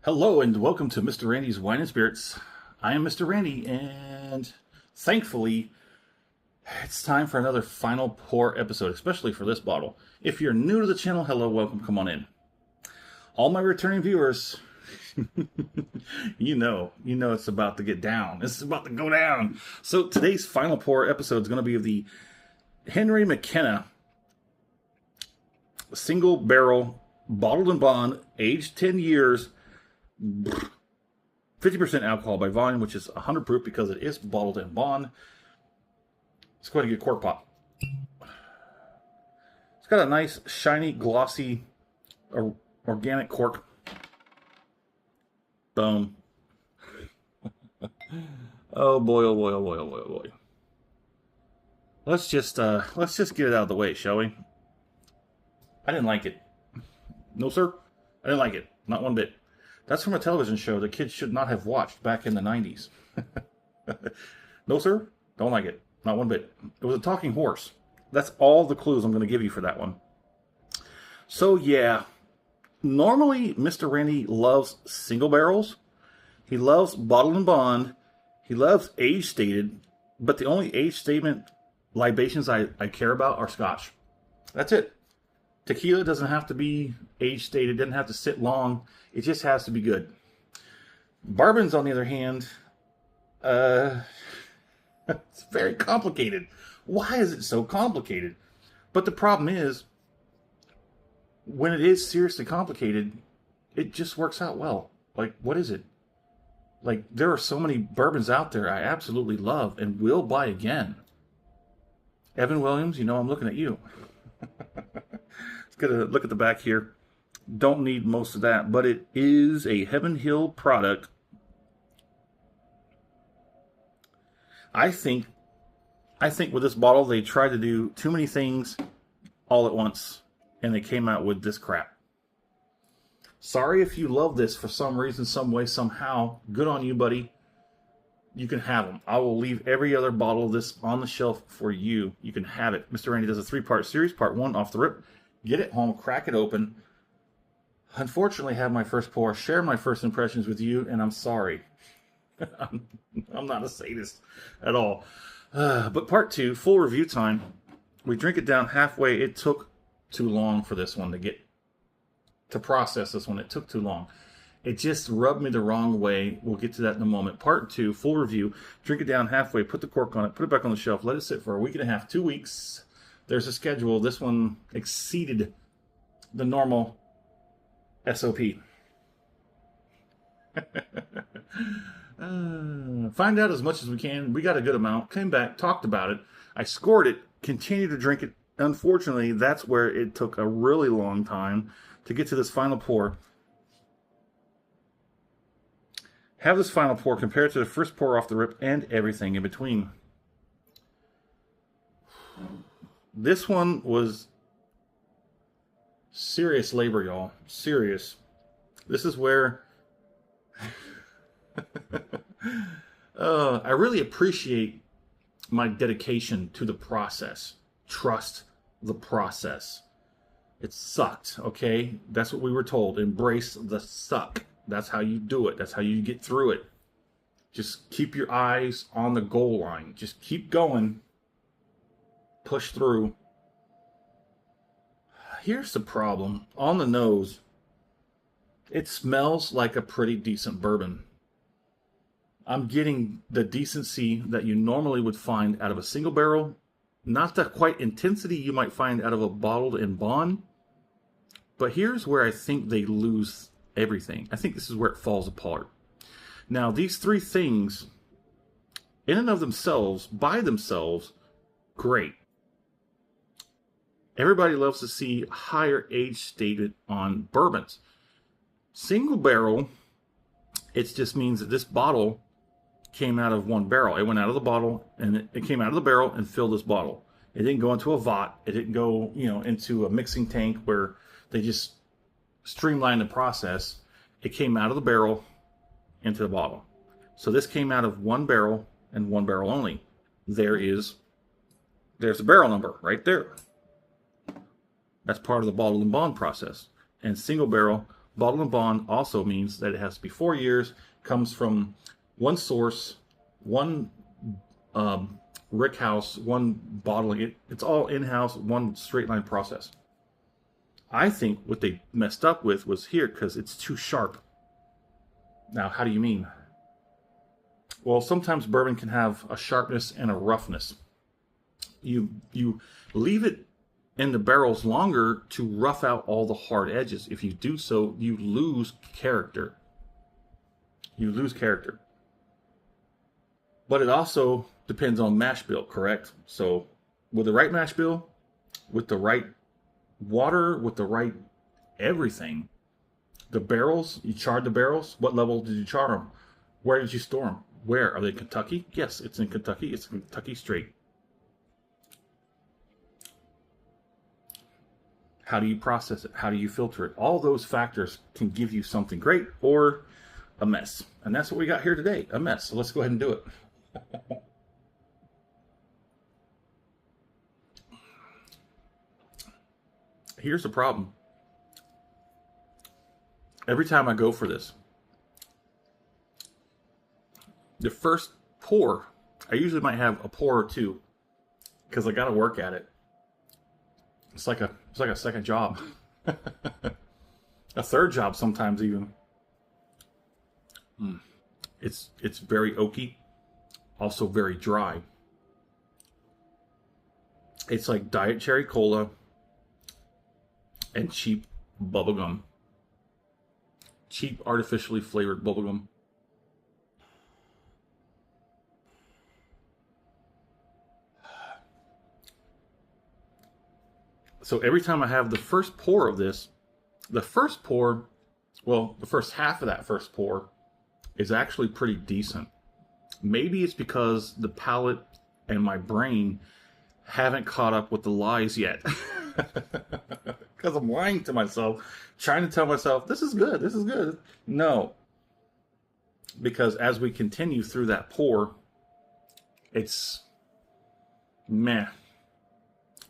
Hello and welcome to Mr. Randy's Wine and Spirits. I am Mr. Randy, and thankfully, it's time for another final pour episode, especially for this bottle. If you're new to the channel, hello, welcome, come on in. All my returning viewers, you know it's about to get down. This is about to go down. So today's final pour episode is going to be of the Henry McKenna single barrel bottled and bond, aged 10 years, 50% alcohol by volume, which is 100 proof because it is bottled and bond. Let's go ahead and get a cork pop. It's got a nice, shiny, glossy, organic cork. Boom. Oh boy, oh boy, oh boy, oh boy, oh boy. Let's just get it out of the way, shall we? I didn't like it. No, sir. I didn't like it. Not one bit. That's from a television show the kids should not have watched back in the 90s. No, sir. Don't like it. Not one bit. It was a talking horse. That's all the clues I'm going to give you for that one. So, yeah. Normally, Mr. Randy loves single barrels. He loves bottled and bond. He loves age stated. But the only age statement libations I care about are Scotch. That's it. Tequila doesn't have to be age stated, doesn't have to sit long. It just has to be good. Bourbons, on the other hand, it's very complicated. Why is it so complicated? But the problem is, when it is seriously complicated, it just works out well. Like, what is it? Like, there are so many bourbons out there I absolutely love and will buy again. Evan Williams, you know I'm looking at you. Let's get a look at the back here. Don't need most of that, but it is a Heaven Hill product. I think with this bottle they tried to do too many things all at once, and they came out with this crap. Sorry if you love this for some reason, some way, somehow. Good on you, buddy. You can have them. I will leave every other bottle of this on the shelf for you. You can have it. Mr. Randy does a 3-part series. Part 1 off the rip. Get it home, crack it open. Unfortunately, have my first pour, share my first impressions with you, and I'm sorry. I'm not a sadist at all. But part 2, full review time. We drink it down halfway. It took too long for this one to process this one. It took too long. It just rubbed me the wrong way. We'll get to that in a moment. Part 2, full review. Drink it down halfway, put the cork on it, put it back on the shelf, let it sit for a week and a half, 2 weeks. There's a schedule. This one exceeded the normal SOP. Find out as much as we can. We got a good amount. Came back, talked about it. I scored it, continued to drink it. Unfortunately, that's where it took a really long time to get to this final pour. Have this final pour compared to the first pour off the rip and everything in between. This one was serious labor, y'all. Serious. This is where I really appreciate my dedication to the process. Trust the process. It sucked, okay? That's what we were told. Embrace the suck. That's how you do it. That's how you get through it. Just keep your eyes on the goal line. Just keep going. Push through. Here's the problem. On the nose, it smells like a pretty decent bourbon. I'm getting the decency that you normally would find out of a single barrel. Not the quite intensity you might find out of a bottled and bond. But here's where I think they lose everything. I think this is where it falls apart. Now, these three things, in and of themselves, by themselves, great. Everybody loves to see higher age stated on bourbons. Single barrel, it just means that this bottle came out of one barrel. It went out of the bottle, and it came out of the barrel and filled this bottle. It didn't go into a vat. It didn't go, into a mixing tank where they just streamlined the process. It came out of the barrel into the bottle. So this came out of one barrel and one barrel only. There's the barrel number right there. That's part of the bottle and bond process. And single barrel Bottle and bond also means that it has to be 4 years, comes from one source, one rick house, one bottling. It's all in-house, one straight line process. I think what they messed up with was here because it's too sharp. Now, how do you mean? Well, sometimes bourbon can have a sharpness and a roughness. You leave it in the barrels longer to rough out all the hard edges. If you do so, you lose character. You lose character. But it also depends on mash bill, correct? So with the right mash bill, with the right water, with the right everything, the barrels, you charred the barrels. What level did you char them? Where did you store them? Where? Are they in Kentucky? Yes, it's in Kentucky. It's Kentucky straight. How do you process it? How do you filter it? All those factors can give you something great or a mess. And that's what we got here today, a mess. So let's go ahead and do it. Here's the problem. Every time I go for this, the first pour, I usually might have a pour or two because I got to work at it. It's like a second job, a third job sometimes even. It's very oaky, also very dry. It's like diet cherry cola and cheap bubblegum, cheap artificially flavored bubblegum. So every time I have the first pour of this, the first half of that first pour is actually pretty decent. Maybe it's because the palate and my brain haven't caught up with the lies yet. Because I'm lying to myself, trying to tell myself, this is good, this is good. No. Because as we continue through that pour, it's meh.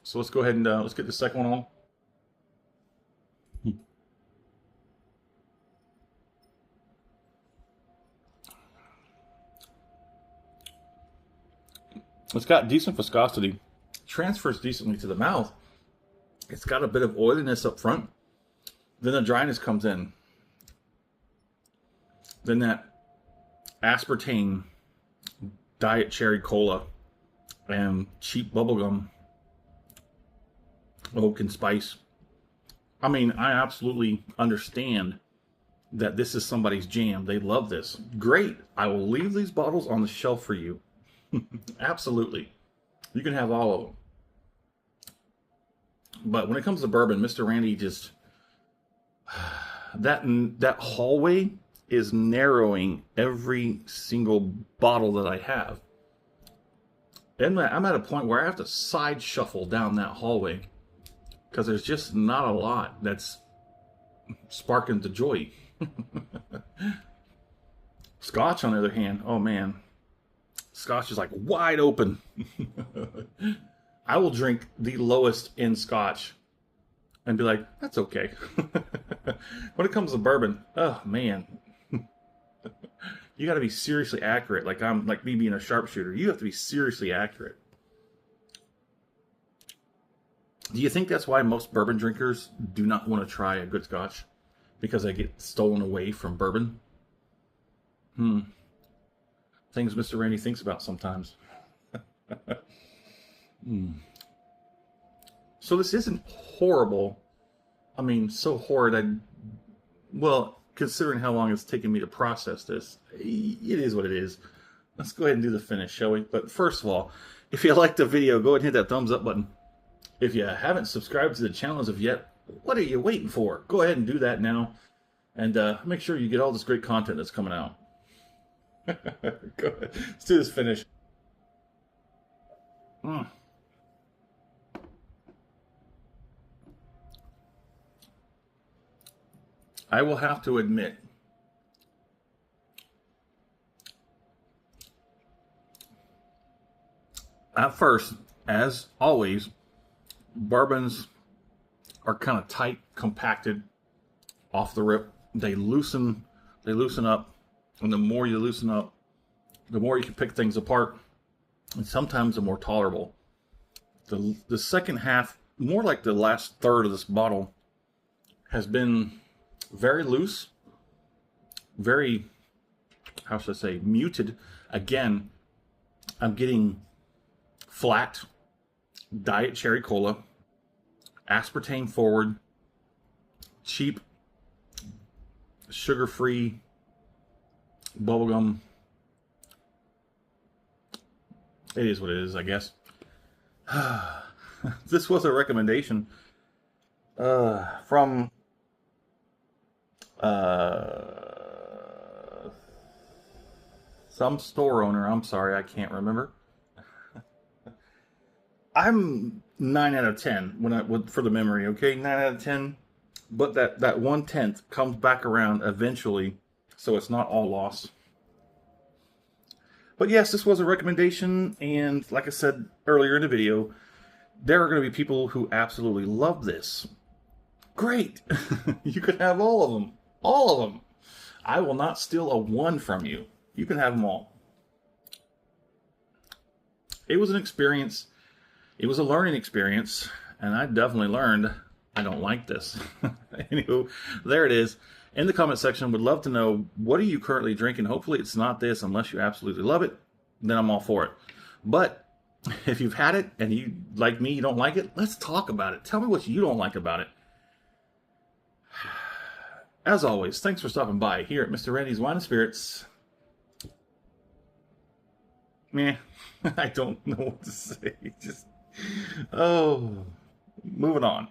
So let's go ahead and let's get the second one on. It's got decent viscosity, transfers decently to the mouth. It's got a bit of oiliness up front. Then the dryness comes in. Then that aspartame, diet cherry cola, and cheap bubblegum, oak and spice. I mean, I absolutely understand that this is somebody's jam. They love this. Great. I will leave these bottles on the shelf for you. Absolutely. You can have all of them. But when it comes to bourbon, Mr. Randy just... that hallway is narrowing every single bottle that I have. And I'm at a point where I have to side shuffle down that hallway because there's just not a lot that's sparking the joy. Scotch, on the other hand, oh man, Scotch is like wide open. I will drink the lowest in Scotch and be like, that's okay. When it comes to bourbon, oh man, you got to be seriously accurate. Like me being a sharpshooter, you have to be seriously accurate. Do you think that's why most bourbon drinkers do not want to try a good Scotch? Because they get stolen away from bourbon? Things Mr. Randy thinks about sometimes. So this isn't horrible. I mean, so horrid. Well, considering how long it's taken me to process this, it is what it is. Let's go ahead and do the finish, shall we? But first of all, if you liked the video, go ahead and hit that thumbs up button. If you haven't subscribed to the channel as of yet, what are you waiting for? Go ahead and do that now. And make sure you get all this great content that's coming out. Go ahead. Let's do this finish. I will have to admit, at first, as always, bourbons are kind of tight, compacted, off the rip. they loosen up, and the more you loosen up, the more you can pick things apart, and sometimes the more tolerable. The second half, more like the last third of this bottle, has been very loose, very, how should I say, muted. Again, I'm getting flat diet cherry cola, aspartame forward, cheap, sugar-free bubblegum. It is what it is, I guess. This was a recommendation from some store owner. I'm sorry, I can't remember. I'm 9 out of 10 for the memory, okay? 9 out of 10. But that 1/10 comes back around eventually, so it's not all lost. But yes, this was a recommendation, and like I said earlier in the video, there are going to be people who absolutely love this. Great! You can have all of them. All of them. I will not steal a one from you. You can have them all. It was an experience. It was a learning experience, and I definitely learned I don't like this. Anywho, there it is. In the comment section, would love to know, what are you currently drinking? Hopefully it's not this, unless you absolutely love it. Then I'm all for it. But if you've had it and you, like me, you don't like it, let's talk about it. Tell me what you don't like about it. As always, thanks for stopping by here at Mr. Randy's Wine and Spirits. Meh, I don't know what to say. Just, oh, moving on.